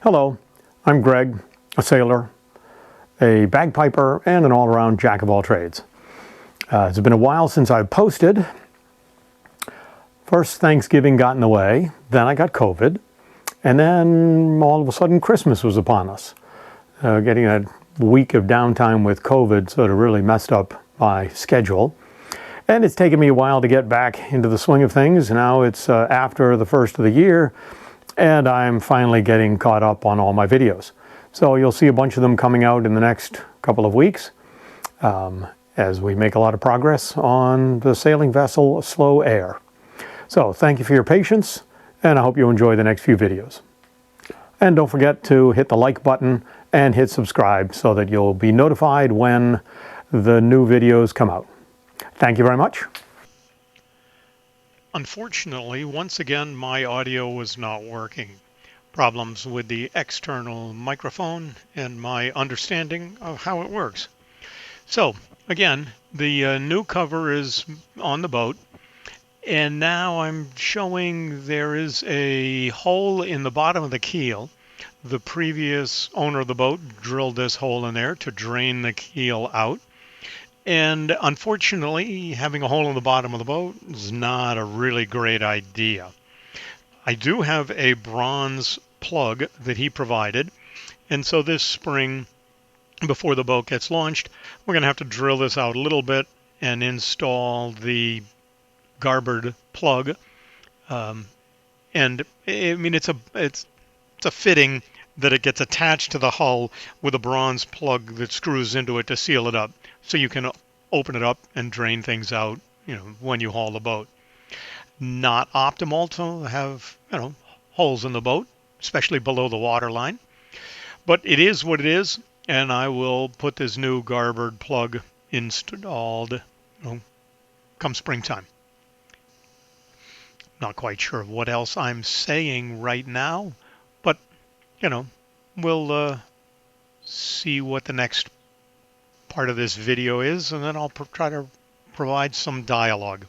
Hello, I'm Greg, a sailor, a bagpiper, and an all-around jack of all trades. It's been a while since I've posted. First, Thanksgiving got in the way, then I got COVID, and then all of a sudden Christmas was upon us. Getting a week of downtime with COVID sort of really messed up my schedule. And it's taken me a while to get back into the swing of things. Now it's after the first of the year, and I'm finally getting caught up on all my videos. So you'll see a bunch of them coming out in the next couple of weeks as we make a lot of progress on the sailing vessel Slow Air. So thank you for your patience, and I hope you enjoy the next few videos. And don't forget to hit the like button and hit subscribe so that you'll be notified when the new videos come out. Thank you very much. Unfortunately, once again, my audio was not working. Problems with the external microphone and my understanding of how it works. So again, the new cover is on the boat, and now I'm showing there is a hole in the bottom of the keel. The previous owner of the boat drilled this hole in there to drain the keel out. And unfortunately, having a hole in the bottom of the boat is not a really great idea. I do have a bronze plug that he provided. And so this spring, before the boat gets launched, we're going to have to drill this out a little bit and install the garboard plug. And I mean, it's a fitting that it gets attached to the hull with a bronze plug that screws into it to seal it up, so you can open it up and drain things out, when you haul the boat. Not optimal to have, holes in the boat, especially below the water line, but it is what it is, and I will put this new garboard plug installed, come springtime. Not quite sure what else I'm saying right now, but we'll see what the next part of this video is, and then I'll try to provide some dialogue.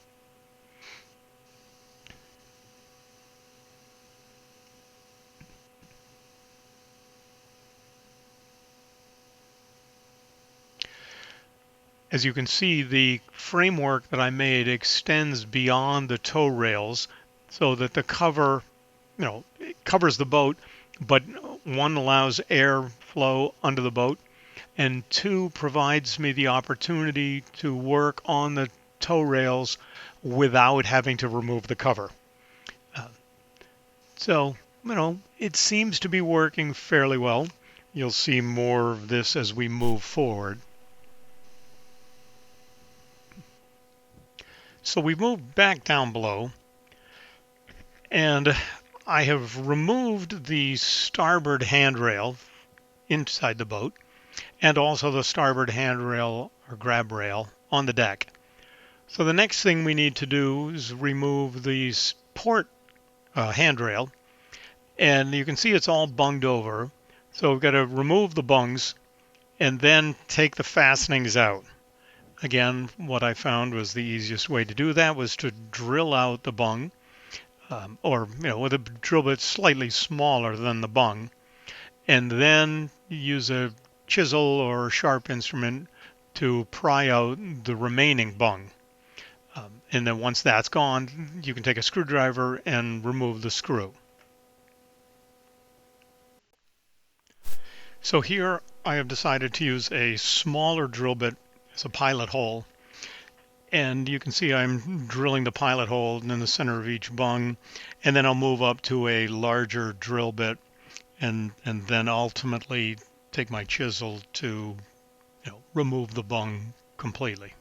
As you can see, the framework that I made extends beyond the tow rails so that the cover, it covers the boat, but one, allows airflow under the boat, and two, provides me the opportunity to work on the tow rails without having to remove the cover. So, it seems to be working fairly well. You'll see more of this as we move forward. So we moved back down below, and I have removed the starboard handrail inside the boat, and also the starboard handrail or grab rail on the deck. So the next thing we need to do is remove the port handrail, and you can see it's all bunged over. So we've got to remove the bungs and then take the fastenings out. Again, what I found was the easiest way to do that was to drill out the bung, or with a drill bit slightly smaller than the bung, and then use a chisel or sharp instrument to pry out the remaining bung. And then once that's gone, you can take a screwdriver and remove the screw. So here I have decided to use a smaller drill bit as a pilot hole, and you can see I'm drilling the pilot hole in the center of each bung, and then I'll move up to a larger drill bit and then ultimately take my chisel to remove the bung completely.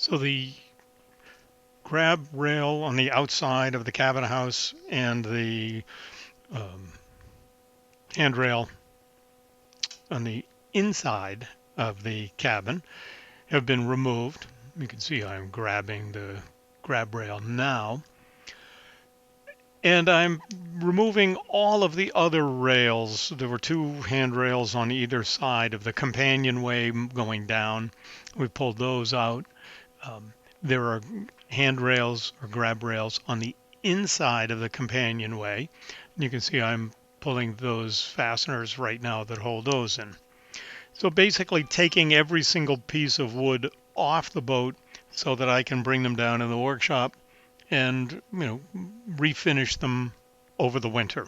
So the grab rail on the outside of the cabin house and the handrail on the inside of the cabin have been removed. You can see I'm grabbing the grab rail now. And I'm removing all of the other rails. There were two handrails on either side of the companionway going down. We pulled those out. There are handrails or grab rails on the inside of the companionway. You can see I'm pulling those fasteners right now that hold those in. So basically taking every single piece of wood off the boat so that I can bring them down in the workshop and, refinish them over the winter.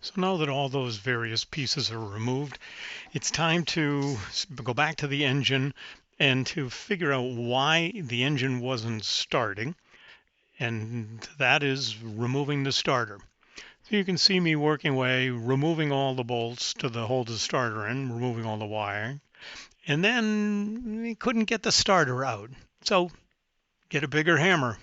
So now that all those various pieces are removed, it's time to go back to the engine and to figure out why the engine wasn't starting, and that is removing the starter. So you can see me working away, removing all the bolts to hold the starter in, removing all the wire, and then we couldn't get the starter out. So get a bigger hammer.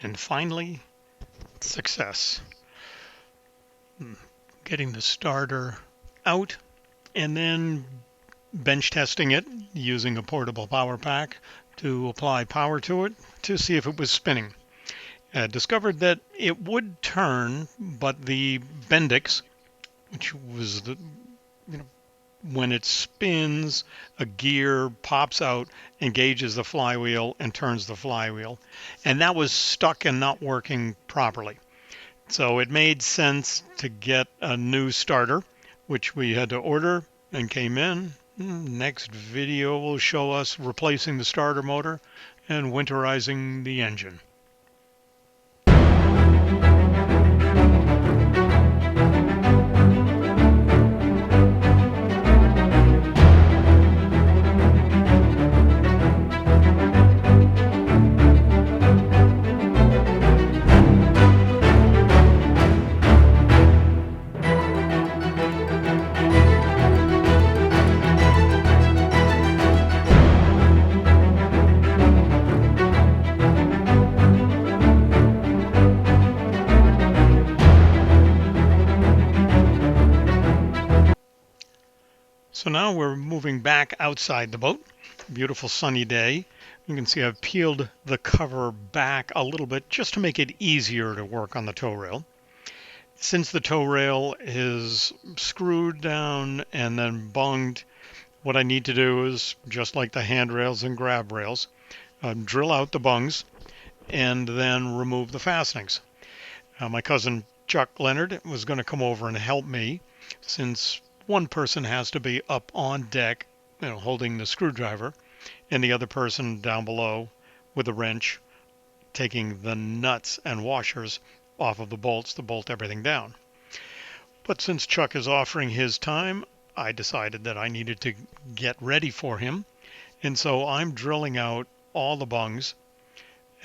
And finally, success. Getting the starter out and then bench testing it using a portable power pack to apply power to it to see if it was spinning. Discovered that it would turn, but the Bendix, which was the, when it spins, a gear pops out, engages the flywheel, and turns the flywheel. And that was stuck and not working properly. So it made sense to get a new starter, which we had to order and came in. Next video will show us replacing the starter motor and winterizing the engine. So now we're moving back outside the boat. Beautiful sunny day. You can see I've peeled the cover back a little bit just to make it easier to work on the tow rail. Since the tow rail is screwed down and then bunged, what I need to do is, just like the handrails and grab rails, drill out the bungs and then remove the fastenings. My cousin Chuck Leonard was going to come over and help me, since one person has to be up on deck, holding the screwdriver, and the other person down below with a wrench, taking the nuts and washers off of the bolts to bolt everything down. But since Chuck is offering his time, I decided that I needed to get ready for him, and so I'm drilling out all the bungs,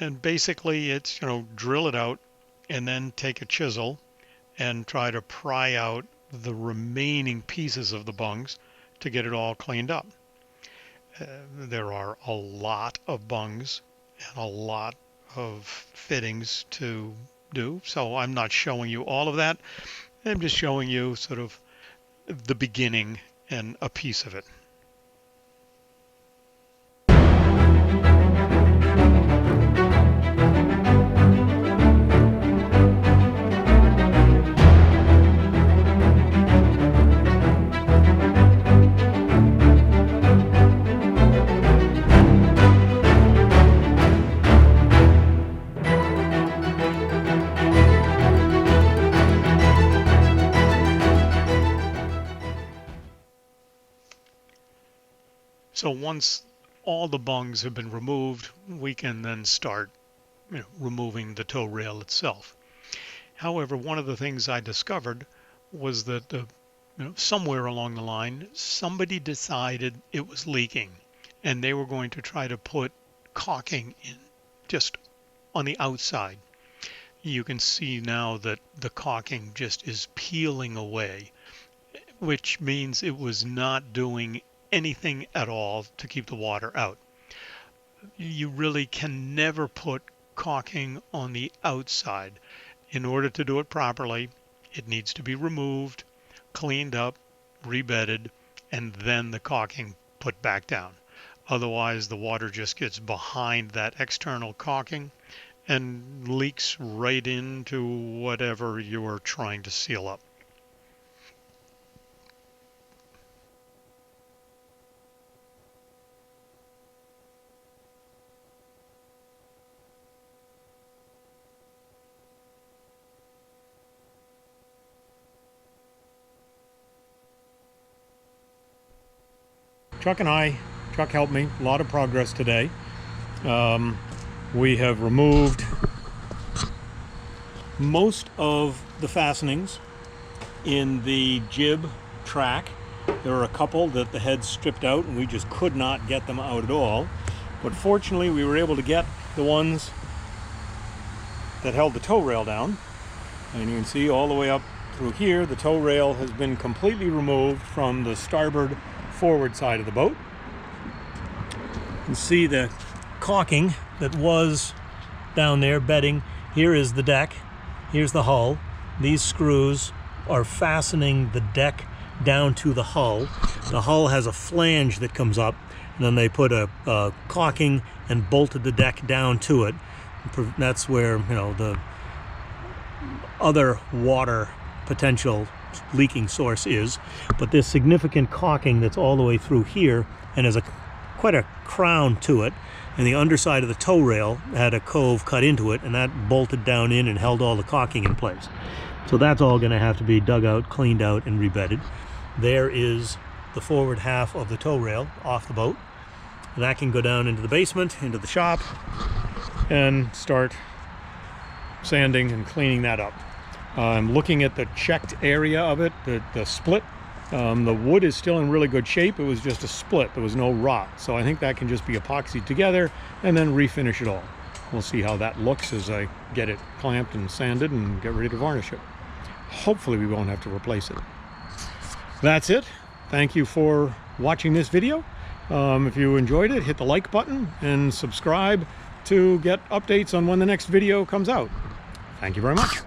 and basically it's, drill it out and then take a chisel and try to pry out the remaining pieces of the bungs to get it all cleaned up. There are a lot of bungs and a lot of fittings to do, so I'm not showing you all of that. I'm just showing you sort of the beginning and a piece of it. So once all the bungs have been removed, we can then start removing the tow rail itself. However, one of the things I discovered was that somewhere along the line, somebody decided it was leaking, and they were going to try to put caulking in just on the outside. You can see now that the caulking just is peeling away, which means it was not doing anything at all to keep the water out. You really can never put caulking on the outside. In order to do it properly, it needs to be removed, cleaned up, rebedded, and then the caulking put back down. Otherwise, the water just gets behind that external caulking and leaks right into whatever you are trying to seal up. Chuck helped me, a lot of progress today. We have removed most of the fastenings in the jib track. There are a couple that the heads stripped out and we just could not get them out at all. But fortunately we were able to get the ones that held the tow rail down. And you can see all the way up through here, the tow rail has been completely removed from the starboard forward side of the boat. You can see the caulking that was down there bedding. Here is the deck. Here's the hull. These screws are fastening the deck down to the hull. The hull has a flange that comes up, and then they put a caulking and bolted the deck down to it. That's where, you know, the other water potential leaking source is. But there's significant caulking that's all the way through here, and there's quite a crown to it. And the underside of the tow rail had a cove cut into it, and that bolted down in and held all the caulking in place. So that's all going to have to be dug out, cleaned out, and rebedded. There is the forward half of the tow rail off the boat. That can go down into the basement, into the shop, and start sanding and cleaning that up. I'm looking at the checked area of it, the split. The wood is still in really good shape. It was just a split. There was no rot. So I think that can just be epoxied together and then refinish it all. We'll see how that looks as I get it clamped and sanded and get ready to varnish it. Hopefully we won't have to replace it. That's it. Thank you for watching this video. If you enjoyed it, hit the like button and subscribe to get updates on when the next video comes out. Thank you very much.